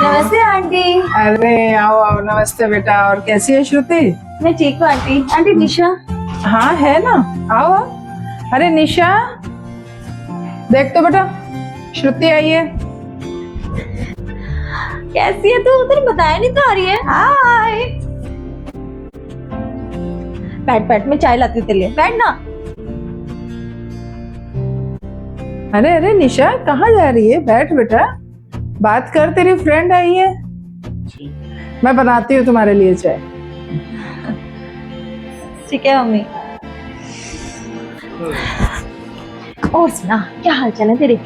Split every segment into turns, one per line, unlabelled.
नमस्ते आंटी।
अरे आओ आओ, नमस्ते बेटा। और कैसी है श्रुति?
मैं ठीक हूँ आंटी। आंटी निशा।
हाँ है ना, आओ आओ। अरे निशा देख तो बेटा, श्रुति आई है।
कैसी है तू? उधर बताया नहीं तो आ रही है। हाय। बैठ बैठ, मैं चाय लाती हूँ तेरे लिए, बैठ ना।
अरे अरे निशा कहाँ जा रही है? बैठ बेटा, बात कर, तेरी फ्रेंड आई है। मैं बनाती हूँ तुम्हारे लिए चाय।
ठीक है मम्मी। और सुना, क्या हालचाल है तेरे?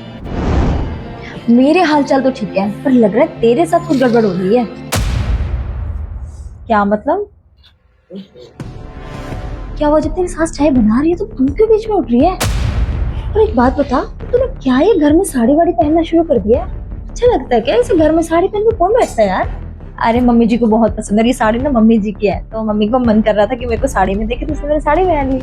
मेरे हालचाल तो ठीक है, पर लग रहा है तेरे साथ कुछ गड़बड़ हो रही है। क्या मतलब? क्या वो जब तेरी सास चाय बना रही है तो तू क्यों बीच में उठ रही है? और एक बात बता, तूने क्या ये घर में साड़ी वाड़ी पहनना शुरू कर दिया? अच्छा लगता है क्या इसे घर में साड़ी पहन के? कौन बैठता है यार? अरे मम्मी जी को बहुत पसंद है ये साड़ी ना, मम्मी जी की है, तो मम्मी को मन कर रहा था कि मेरे को साड़ी में देखे, तो उसने मेरी साड़ी पहन ली।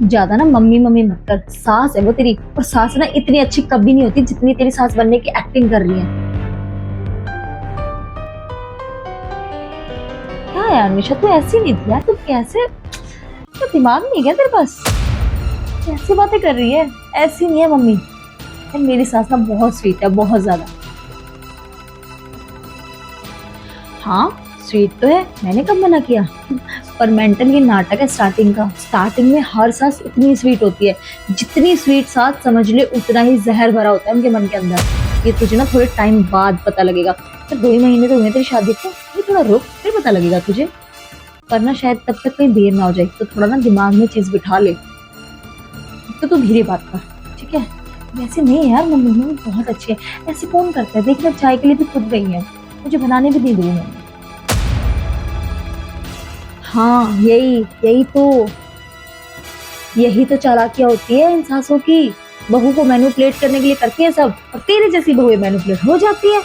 ज्यादा ना मम्मी मम्मी मत कर, सास है वो तेरी, और सास ना इतनी अच्छी कभी नहीं होती जितनी तेरी सास बनने की एक्टिंग कर रही है। क्या यार निशा, तू ऐसी नहीं थी यार, तू कैसे, तो दिमाग नहीं है क्या तेरे पास? कैसी बातें कर रही है? ऐसी नहीं है मम्मी। यार मेरी सास ना बहुत स्वीट है, बहुत ज्यादा। हाँ स्वीट तो है, मैंने कब मना किया? पर मेंटल ये नाटक है स्टार्टिंग का। स्टार्टिंग में हर सास उतनी स्वीट होती है, जितनी स्वीट सास समझ ले उतना ही जहर भरा होता है उनके मन के अंदर। ये तुझे ना थोड़े टाइम बाद पता लगेगा। तो 2 ही महीने तो हुए तेरी शादी को, ये थोड़ा रुक, फिर पता लगेगा तुझे। पर ना शायद तब तक कहीं देर ना हो जाए, तो थोड़ा ना दिमाग में चीज बिठा ले। तो तू धीरे बात कर, ठीक है? वैसे नहीं यार, मम्मी बहुत अच्छी है, ऐसे कौन करता है? देख मैं चाय के लिए भी खुद गई है, मुझे बनाने भी नहीं दी मम्मी। हाँ यही तो चालाकियां होती है इन सासों की। बहू को मैनिपुलेट करने के लिए करती है सब, और तेरे जैसी बहू मैनिपुलेट हो जाती है।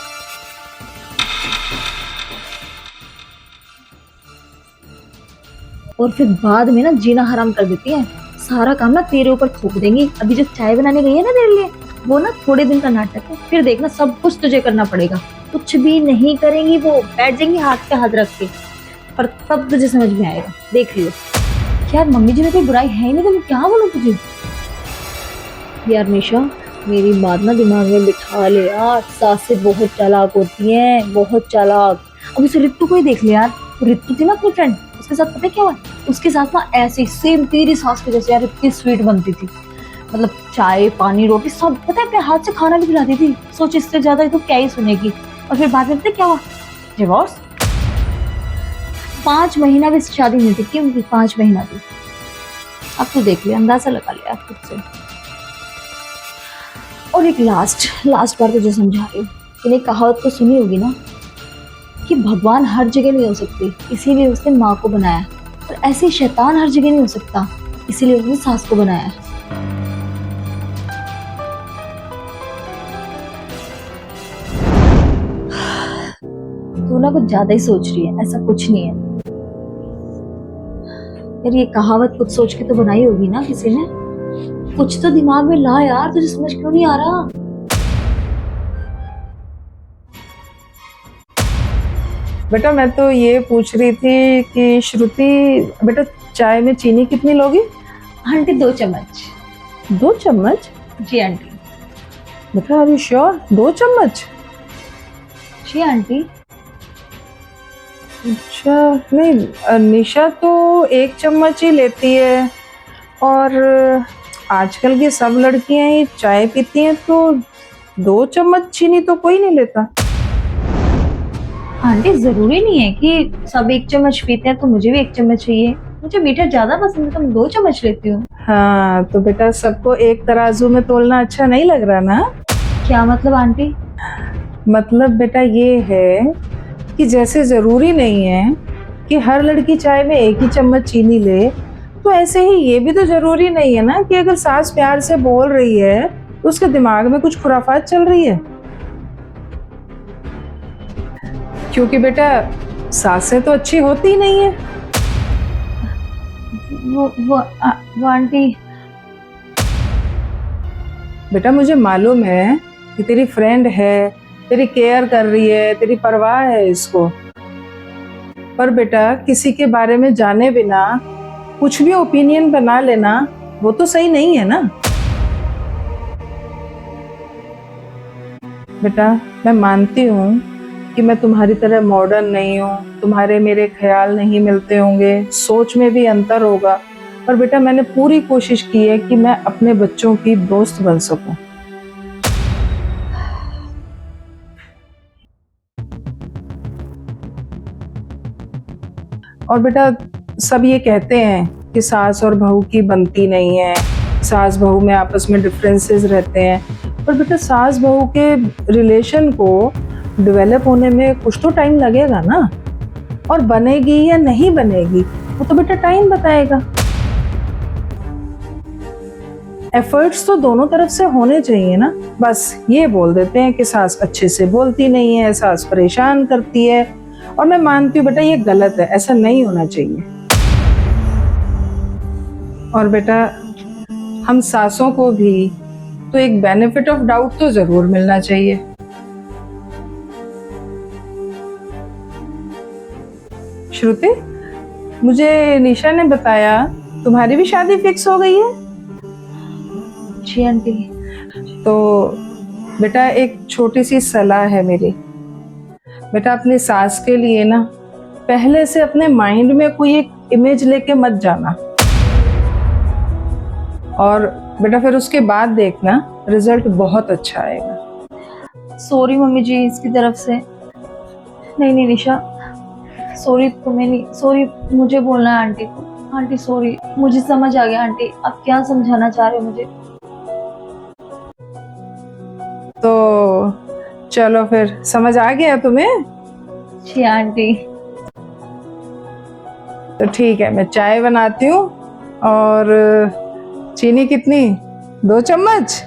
और फिर बाद में ना जीना हराम कर देती है। सारा काम ना तेरे ऊपर थोप देंगी। अभी जो चाय बनाने गई है ना तेरे लिए, वो ना थोड़े दिन का नाटक है, फिर देखना सब कुछ तुझे करना पड़ेगा। कुछ भी नहीं करेंगी वो, बैठ जाएंगी हाथ पे हाथ रख के, पर तब तुझे समझ में आएगा, देख लियो। यार मम्मी जी में कोई बुराई है ही नहीं, तो मैं क्या बोलूं तुझे? यार निशा मेरी बात ना दिमाग में बिठा ले यार, सासें बहुत चालाक होती हैं, बहुत चालाक। अब इसे रित्तू को ही देख ले यार, रित्तू थी ना अपनी फ्रेंड, उसके साथ पता है क्या हुआ? उसके साथ ना ऐसे सेम तेरी सास के जैसे यार, इतनी स्वीट बनती थी। मतलब चाय पानी रोटी सब, पता है अपने हाथ से खाना भी खिलाती थी। सोच इससे ज्यादा तो क्या ही सुनेगी। और फिर बाद में पता है क्या हुआ? डिवोर्स। 5 महीना भी शादी नहीं थी उनकी, 5 महीना भी। अब तो देख लिया, अंदाजा लगा लिया खुद से। और एक लास्ट बार तुझे समझा रही हूँ, तूने कहावत तो सुनी होगी ना कि भगवान हर जगह नहीं हो सकते, इसीलिए उसने माँ को बनाया। और ऐसे ही शैतान हर जगह नहीं हो सकता, इसीलिए उसने सास को बनाया। तू ना कुछ ज्यादा ही सोच रही है, ऐसा कुछ नहीं है यार। ये कहावत कुछ सोच के तो बनाई होगी ना किसी ने। कुछ तो दिमाग में ला यार, तुझे समझ क्यों नहीं आ रहा?
बेटा मैं तो ये पूछ रही थी कि श्रुति बेटा, चाय में चीनी कितनी लोगी?
आंटी 2 चम्मच।
2 चम्मच?
जी आंटी।
बेटा आर यू श्योर? 2 चम्मच?
जी आंटी।
अच्छा नहीं, निशा तो 1 चम्मच ही लेती है, और आजकल की सब लड़कियां ही चाय पीती हैं, तो 2 चम्मच चीनी तो कोई नहीं लेता।
आंटी जरूरी नहीं है कि सब 1 चम्मच पीते हैं तो मुझे भी 1 चम्मच चाहिए। मुझे मीठा ज्यादा पसंद है तो मैं 2 चम्मच लेती हूँ।
हाँ तो बेटा सबको एक तराजू में तोलना अच्छा नहीं लग रहा ना?
क्या मतलब आंटी?
मतलब बेटा ये है कि जैसे जरूरी नहीं है कि हर लड़की चाय में 1 ही चम्मच चीनी ले, तो ऐसे ही ये भी तो जरूरी नहीं है ना कि अगर सास प्यार से बोल रही है तो उसके दिमाग में कुछ खुराफात चल रही है। क्योंकि बेटा सासें तो अच्छी होती ही नहीं है।
वो आंटी।
बेटा मुझे मालूम है कि तेरी फ्रेंड है, तेरी केयर कर रही है, तेरी परवाह है इसको। पर बेटा किसी के बारे में जाने बिना कुछ भी ओपिनियन बना लेना वो तो सही नहीं है ना। बेटा मैं मानती हूँ कि मैं तुम्हारी तरह मॉडर्न नहीं हूँ, तुम्हारे मेरे ख्याल नहीं मिलते होंगे, सोच में भी अंतर होगा, पर बेटा मैंने पूरी कोशिश की है कि मैं अपने बच्चों की दोस्त बन सकूं। और बेटा सब ये कहते हैं कि सास और बहू की बनती नहीं है, सास बहू में आपस में डिफरेंसेस रहते हैं, पर बेटा सास बहू के रिलेशन को डेवलप होने में कुछ तो टाइम लगेगा ना। और बनेगी या नहीं बनेगी वो तो बेटा टाइम बताएगा। एफर्ट्स तो दोनों तरफ से होने चाहिए ना। बस ये बोल देते हैं कि सास अच्छे से बोलती नहीं है, सास परेशान करती है, और मैं मानती हूँ बेटा ये गलत है, ऐसा नहीं होना चाहिए। और बेटा हम सासों को भी तो एक बेनिफिट ऑफ डाउट तो जरूर मिलना चाहिए। श्रुति, मुझे निशा ने बताया तुम्हारी भी शादी फिक्स हो गई है।
जी आंटी।
तो बेटा एक छोटी सी सलाह है मेरी। बेटा अपनी सास के लिए ना पहले से अपने माइंड में कोई एक इमेज लेके मत जाना, और बेटा फिर उसके बाद देखना रिजल्ट बहुत अच्छा आएगा।
सॉरी मम्मी जी इसकी तरफ से। नहीं नहीं निशा, सॉरी तुम्हें नहीं, सॉरी मुझे बोलना है आंटी को। आंटी सॉरी, मुझे समझ आ गया आंटी, आप क्या समझाना चाह रहे हो मुझे।
तो चलो फिर समझ आ गया तुम्हें?
जी आंटी।
तो ठीक है, मैं चाय बनाती हूँ। और चीनी कितनी? 2 चम्मच?